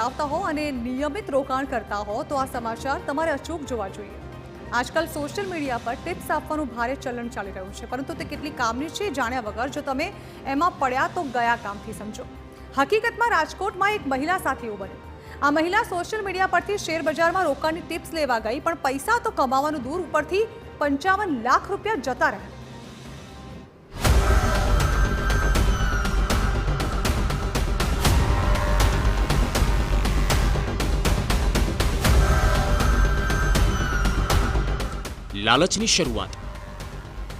ધરાવતા હો અને નિયમિત રોકાણ કરતા હો તો આ સમાચાર તમારે અચૂક જોવા જોઈએ। આજકાલ સોશિયલ મીડિયા પર ટિપ્સ આપવાનું ભારે ચલણ ચાલી રહ્યું છે, પરંતુ તે કેટલી કામની છે જાણ્યા વગર જો તમે એમાં પડ્યા તો ગયા કામથી સમજો। હકીકતમાં રાજકોટમાં એક મહિલા સાથે એવું બન્યું। આ મહિલા સોશિયલ મીડિયા પરથી શેર બજારમાં રોકાણની ટિપ્સ લેવા ગઈ, પણ પૈસા તો કમાવાનું દૂર, ઉપરથી 55 લાખ રૂપિયા જતા રહ્યા। લાલચની શરૂઆત।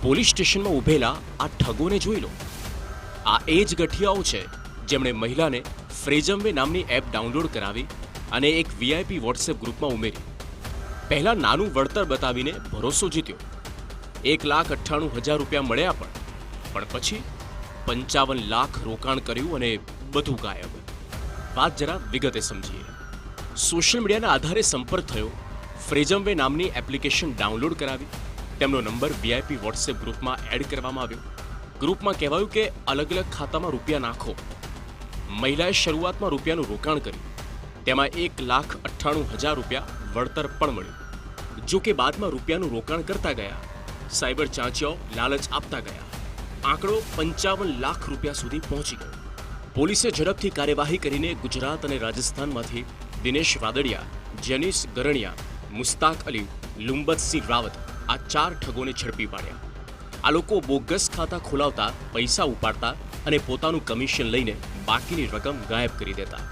પોલીસ સ્ટેશનમાં ઉભેલા આ ઠગોને જોઈ લો। આ એ જ ગઠિયાઓ છે જેમણે મહિલાને ફ્રેઝમવે નામની એપ ડાઉનલોડ કરાવી અને એક વીઆઈપી વોટ્સએપ ગ્રુપમાં ઉમેરી। પહેલા નાનું વળતર બતાવીને ભરોસો જીત્યો। 1,98,000 રૂપિયા મળ્યા, પણ પછી 55 લાખ રોકાણ કર્યું અને બધું ગાયબ। વાત જરા વિગતે સમજીએ। સોશિયલ મીડિયાના આધારે સંપર્ક થયો, ફ્રેઝમવે નામની એપ્લિકેશન ડાઉનલોડ કરાવી, તેમનો નંબર વીઆઈપી વોટ્સએપ ગ્રુપમાં એડ કરવામાં આવ્યો। ગ્રુપમાં કહેવાયું કે અલગ અલગ ખાતામાં રૂપિયા નાખો। મહિલાએ શરૂઆતમાં રૂપિયાનું રોકાણ કર્યું, તેમાં 1,98,000 રૂપિયા વળતર પણ મળ્યું। જો કે બાદમાં રૂપિયાનું રોકાણ કરતા ગયા, સાયબર ચાંચિયાઓ લાલચ આપતા ગયા, આંકડો 55 લાખ રૂપિયા સુધી પહોંચી ગયો। પોલીસે ઝડપથી કાર્યવાહી કરીને ગુજરાત અને રાજસ્થાનમાંથી દિનેશ વાદળિયા, જેનિસ ગરણિયા, મુસ્તાક અલી, લુંબતસિંહ રાવત આ 4 ઠગોને ઝડપી પાડ્યા। આ લોકો બોગસ ખાતા ખોલાવતા, પૈસા ઉપાડતા અને પોતાનું કમિશન લઈને બાકીની રકમ ગાયબ કરી દેતા।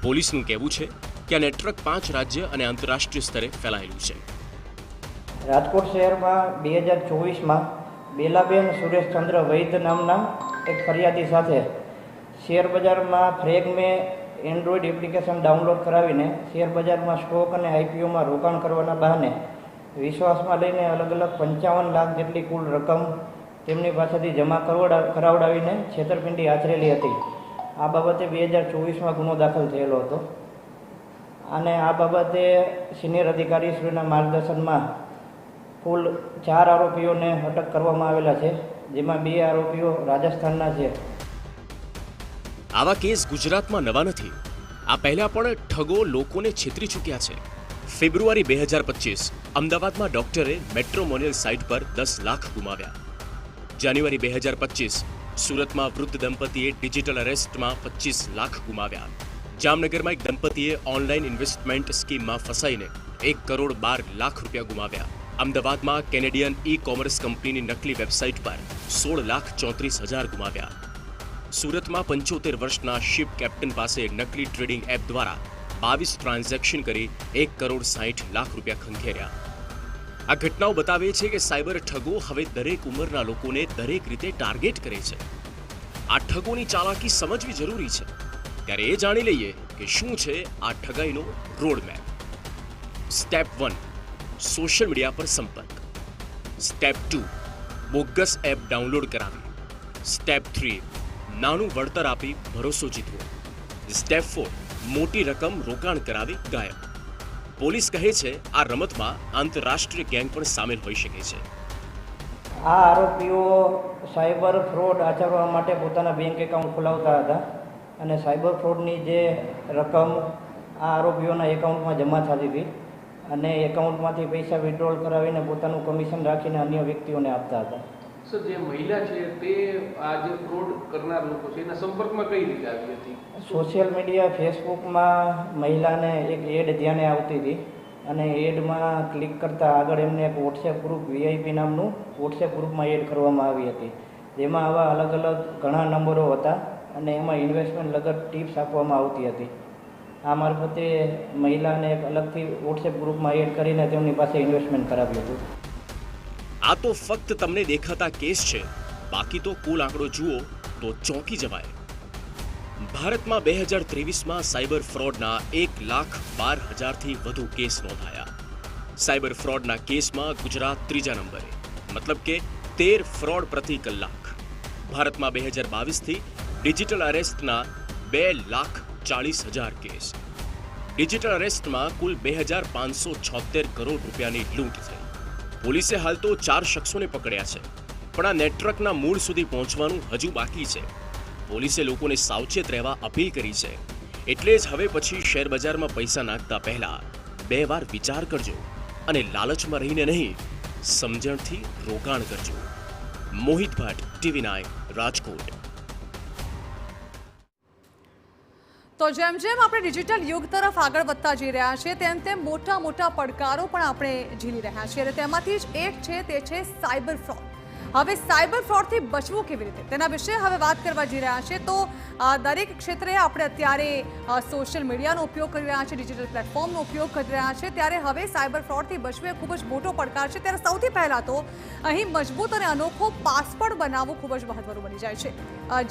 પોલીસનું કહેવું છે કે આ નેટવર્ક 5 રાજ્ય અને આંતરરાષ્ટ્રીય સ્તરે ફેલાયેલું છે। રાજકોટ શહેરમાં 2024માં બેલાબેન સુરેશચંદ્ર વૈદ નામના એક ફરિયાદી સાથે શેર બજારમાં ફ્રેગમે એન્ડ્રોઈડ એપ્લિકેશન ડાઉનલોડ કરાવીને શેર બજારમાં સ્ટોક અને આઈપીઓમાં રોકાણ કરવાના બહાને વિશ્વાસમાં લઈને અલગ અલગ 55 લાખ જેટલી કુલ રકમ તેમની પાસેથી જમા કરાવડાવીને છેતરપિંડી આચરેલી હતી। આ બાબતે 2024માં ગુનો દાખલ થયેલો હતો અને આ બાબતે સિનિયર અધિકારીશ્રીના માર્ગદર્શનમાં કુલ 4 આરોપીઓને અટક કરવામાં આવેલા છે, જેમાં 2 આરોપીઓ રાજસ્થાનના છે। આવા કેસ ગુજરાતમાં નવા નથી। આ પહેલા પણ ઠગો લોકોને છેતરી ચૂક્યા છે। ફેબ્રુઆરી 2025 અમદાવાદમાં ડોક્ટરે મેટ્રોમોનિયલ સાઇટ પર 10 લાખ ગુમાવ્યા। જાન્યુઆરી 2025 સુરતમાં વૃદ્ધ દંપતીએ ડિજિટલ અરેસ્ટમાં 25 લાખ ગુમાવ્યા। જામનગરમાં એક દંપતીએ ઓનલાઈન ઇન્વેસ્ટમેન્ટ સ્કીમમાં ફસાઈને 1,12 લાખ રૂપિયા ગુમાવ્યા। અમદાવાદમાં કેનેડિયન ઈ કોમર્સ કંપનીની નકલી વેબસાઇટ પર 16,34,000 ગુમાવ્યા। સુરતમાં 75 વર્ષના શિપ કેપ્ટન પાસે નકલી ટ્રેડિંગ એપ દ્વારા 22 ટ્રાન્ઝેક્શન કરી 1,60 લાખ રૂપિયા ખંખેર્યા। આ ઘટનાઓ બતાવે છે કે સાયબર ઠગો હવે દરેક ઉંમરના લોકોને દરેક રીતે ટાર્ગેટ કરે છે। આ ઠગોની ચાલાકી સમજવી જરૂરી છે। ત્યારે એ જાણી લઈએ કે શું છે આ ઠગાઈનો રોડમેપ। સ્ટેપ 1, સોશિયલ મીડિયા પર સંપર્ક। સ્ટેપ 2, બોગસ એપ ડાઉનલોડ કરાવી। સ્ટેપ 3, નાનું વળતર આપી ભરોસો જીતવો। સ્ટેપ 4, મોટી રકમ રોકાણ કરાવી ગાયબ। પોલીસ કહે છે આ રમતમાં આંતરરાષ્ટ્રીય ગેંગ પણ સામેલ હોઈ શકે છે। આ આરોપીઓ સાયબર ફ્રોડ આચરવા માટે પોતાના બેંક એકાઉન્ટ ખોલાવતા હતા અને સાયબર ફ્રોડની જે રકમ આ આરોપીઓના એકાઉન્ટમાં જમા થતી હતી અને એકાઉન્ટમાંથી પૈસા વિડ્રોલ કરાવીને પોતાનું કમિશન રાખીને અન્ય વ્યક્તિઓને આપતા હતા। સર, જે મહિલા છે તે આ જે ફ્રોડ કરનાર લોકો છે એના સંપર્કમાં કઈ રીતે આવી હતી? સોશિયલ મીડિયા ફેસબુકમાં મહિલાને એક એડ ધ્યાને આવતી હતી અને એડમાં ક્લિક કરતાં આગળ એમને એક વોટ્સએપ ગ્રુપ વીઆઈપી નામનું વોટ્સએપ ગ્રુપમાં એડ કરવામાં આવી હતી, જેમાં આવા અલગ અલગ ઘણા નંબરો હતા અને એમાં ઇન્વેસ્ટમેન્ટ લગત ટિપ્સ આપવામાં આવતી હતી। આ મારફતે મહિલાને એક અલગથી વોટ્સએપ ગ્રુપમાં એડ કરીને તેમની પાસે ઇન્વેસ્ટમેન્ટ કરાવ્યું હતું। આ તો ફક્ત તમને દેખાતા કેસ છે, બાકી તો કુલ આંકડો જુઓ તો ચોંકી જવાય। ભારતમાં 2023માં સાયબર ફ્રોડના 1,12,000થી વધુ કેસ નોંધાયા। સાયબર ફ્રોડના કેસમાં ગુજરાત 3જા નંબરે, મતલબ કે 13 ફ્રોડ પ્રતિ કલાક। ભારતમાં 2022થી ડિજિટલ અરેસ્ટના 2,40,000 કેસ। ડિજિટલ અરેસ્ટમાં કુલ 2,576 કરોડ રૂપિયાની લૂંટ થઈ। પોલીસે હાલ તો 4 શખ્સોને પકડ્યા છે, પણ આ નેટવર્કના મૂળ સુધી પહોંચવાનું હજુ બાકી છે। પોલીસે લોકોને સાવચેત રહેવા અપીલ કરી છે। એટલે જ હવે પછી શેર બજારમાં પૈસા નાખતા પહેલા 2 વાર વિચાર કરજો અને લાલચમાં રહીને નહીં, સમજણથી રોકાણ કરજો. મોહિત ભટ્ટ, TV9 રાજકોટ. તો જેમ જેમ આપણે ડિજિટલ યુગ તરફ આગળ વધતા જઈ રહ્યા છીએ તેમ તેમ મોટા મોટા પડકારો પણ આપણે ઝીલી રહ્યા છીએ અને તેમાંથી જ એક છે તે છે સાયબર ફ્રોડ. હવે સાયબર ફ્રોડથી બચવું કેવી રીતે તેના વિશે હવે વાત કરવા જઈ રહ્યા છીએ. તો દરેક ક્ષેત્રે આપણે અત્યારે સોશિયલ મીડિયાનો ઉપયોગ કરી રહ્યા છીએ, ડિજિટલ પ્લેટફોર્મનો ઉપયોગ કરી રહ્યા છીએ, ત્યારે હવે સાયબર ફ્રોડથી બચવું એ ખૂબ જ મોટો પડકાર છે. ત્યારે સૌથી પહેલાં તો અહીં મજબૂત અને અનોખો પાસવર્ડ બનાવવો ખૂબ જ મહત્વનું બની જાય છે.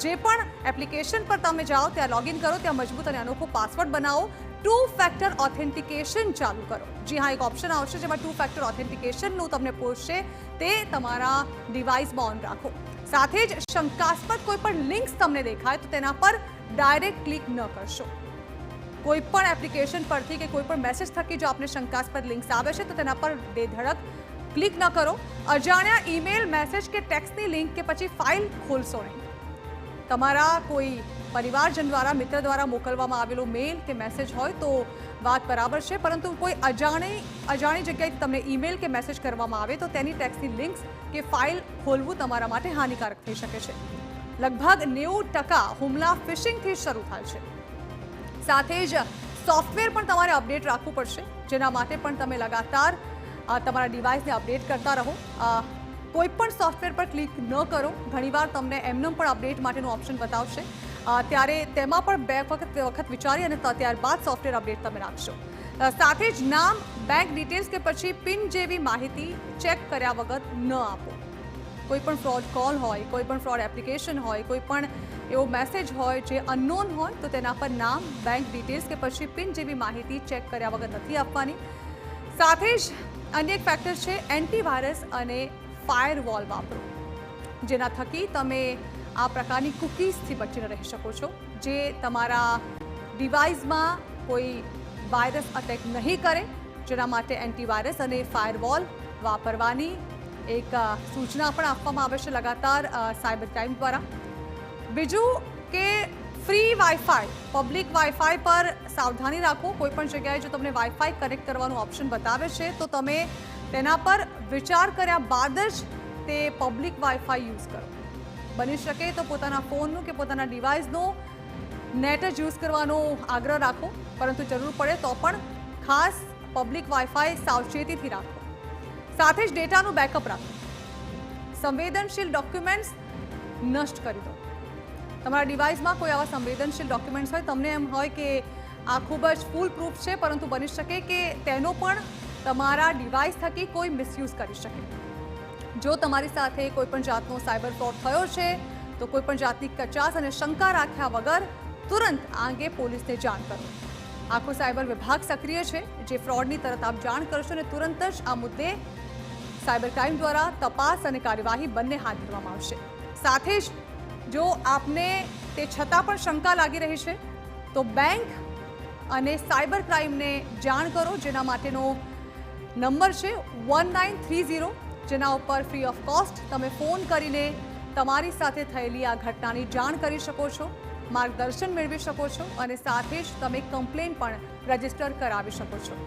જે પણ એપ્લિકેશન પર તમે જાઓ ત્યાં લોગિન કરો, ત્યાં મજબૂત અને અનોખો પાસવર્ડ બનાવો, 2 ફેક્ટર ઓથેન્ટિકેશન ચાલુ કરો. જી હા, એક ઓપ્શન આવશે જેમાં 2 ફેક્ટર ઓથેન્ટિકેશનનું તમને પૂછશે, તે તમારા ડિવાઇસમાં ઓન રાખો. સાથે જ શંકાસ્પદ કોઈ પણ લિંક્સ તમને દેખાય તો તેના પર ડાયરેક્ટ ક્લિક ન કરશો. કોઈ પણ એપ્લિકેશન પરથી કે કોઈ પણ મેસેજ થકી જો આપને શંકાસ્પદ લિંક્સ આવે છે તો તેના પર બેધડક ક્લિક ન કરો. અજાણ્યા ઈમેલ, મેસેજ કે ટેક્સ્ટની લિંક કે પછી ફાઇલ ખોલશો નહીં. તમારા કોઈ પરિવારજન દ્વારા, મિત્ર દ્વારા મોકલવામાં આવેલો મેલ કે મેસેજ હોય તો વાત બરાબર છે, પરંતુ કોઈ અજાણી જગ્યાએથી તમને ઈમેલ કે મેસેજ કરવામાં આવે તો તેની ટેક્સ્ટની લિંક્સ કે ફાઇલ ખોલવું તમારા માટે હાનિકારક થઈ શકે છે. લગભગ 90% હુમલા ફિશિંગથી શરૂ થાય છે. સાથે જ સોફ્ટવેર પણ તમારે અપડેટ રાખવું પડશે, જેના માટે પણ તમે લગાતાર તમારા ડિવાઇસને અપડેટ કરતા રહો. કોઈ પણ સોફ્ટવેર પર ક્લિક ન કરો. ઘણીવાર તમને એમનેમ પણ અપડેટ માટેનું ઓપ્શન બતાવશે, ત્યારે તેમાં પણ 2 વખત વિચારી અને ત્યારબાદ સોફ્ટવેર અપડેટ તમે રાખશો. સાથે જ નામ, બેંક ડિટેલ્સ કે પછી પિન જેવી માહિતી ચેક કર્યા વગર ન આપો. કોઈ પણ ફ્રોડ કોલ હોય, કોઈ પણ ફ્રોડ એપ્લિકેશન હોય, કોઈ પણ એવો મેસેજ હોય જે અનનોન હોય તો તેના પર નામ, બેંક ડિટેલ્સ કે પછી પિન જેવી માહિતી ચેક કર્યા વગર નથી આપવાની. સાથે જ અન્ય એક ફેક્ટર છે એન્ટીવાયરસ અને ફાયરવોલ વાપરો, જેના થકી તમે આ પ્રકારની કૂકીઝથી બચીને રહી શકો છો, જે તમારા ડિવાઇસમાં કોઈ વાયરસ અટેક નહીં કરે. જેના માટે એન્ટીવાયરસ અને ફાયરવોલ વાપરવાની એક સૂચના પણ આપવામાં આવે છે લગાતાર સાયબર ક્રાઇમ દ્વારા. બીજું કે ફ્રી વાઈફાઈ, પબ્લિક વાઈફાઈ પર સાવધાની રાખો. કોઈ પણ જગ્યાએ જો તમને વાઈફાઈ કનેક્ટ કરવાનું ઓપ્શન બતાવે છે તો તમે તેના પર વિચાર કર્યા બાદ જ તે પબ્લિક વાઈફાઈ યુઝ કરો. બની શકે તો પોતાના ફોનનું કે પોતાના ડિવાઇસનું નેટ જ યુઝ કરવાનો આગ્રહ રાખો, પરંતુ જરૂર પડે તો પણ ખાસ પબ્લિક વાઈફાઈ સાવચેતીથી રાખો. સાથે જ ડેટાનું બેકઅપ રાખો. સંવેદનશીલ ડોક્યુમેન્ટ્સ નષ્ટ કરી દો. તમારા ડિવાઇસમાં કોઈ આવા સંવેદનશીલ ડોક્યુમેન્ટ્સ હોય, તમને એમ હોય કે આ ખૂબ જ ફૂલ પ્રૂફ છે, પરંતુ બની શકે કે તેનો પણ તમારા ડિવાઇસ થકી કોઈ મિસયુઝ કરી શકે. જો તમારી સાથે કોઈ પણ જાતનો સાયબર ફ્રોડ થયો છે તો કોઈ પણ જાતની કચાશ અને શંકા રાખ્યા વગર તુરંત આ અંગે પોલીસને જાણ કરો. આખો સાયબર વિભાગ સક્રિય છે, જે ફ્રોડની તરત આપ જાણ કરશો અને તુરંત જ આ મુદ્દે સાયબર ક્રાઇમ દ્વારા તપાસ અને કાર્યવાહી બંને હાથ ધરવામાં આવશે. સાથે જ જો આપને તે છતાં પણ શંકા લાગી રહી છે તો બેંક અને સાયબર ક્રાઇમને જાણ કરો, જેના માટેનો નંબર છે 1930, જેના ઉપર ફ્રી ઓફ કોસ્ટ તમે ફોન કરીને તમારી સાથે થયેલી આ ઘટનાની જાણ કરી શકો છો, માર્ગદર્શન મેળવી શકો છો અને સાથે જ તમે કમ્પ્લેન પણ રજીસ્ટર કરાવી શકો છો.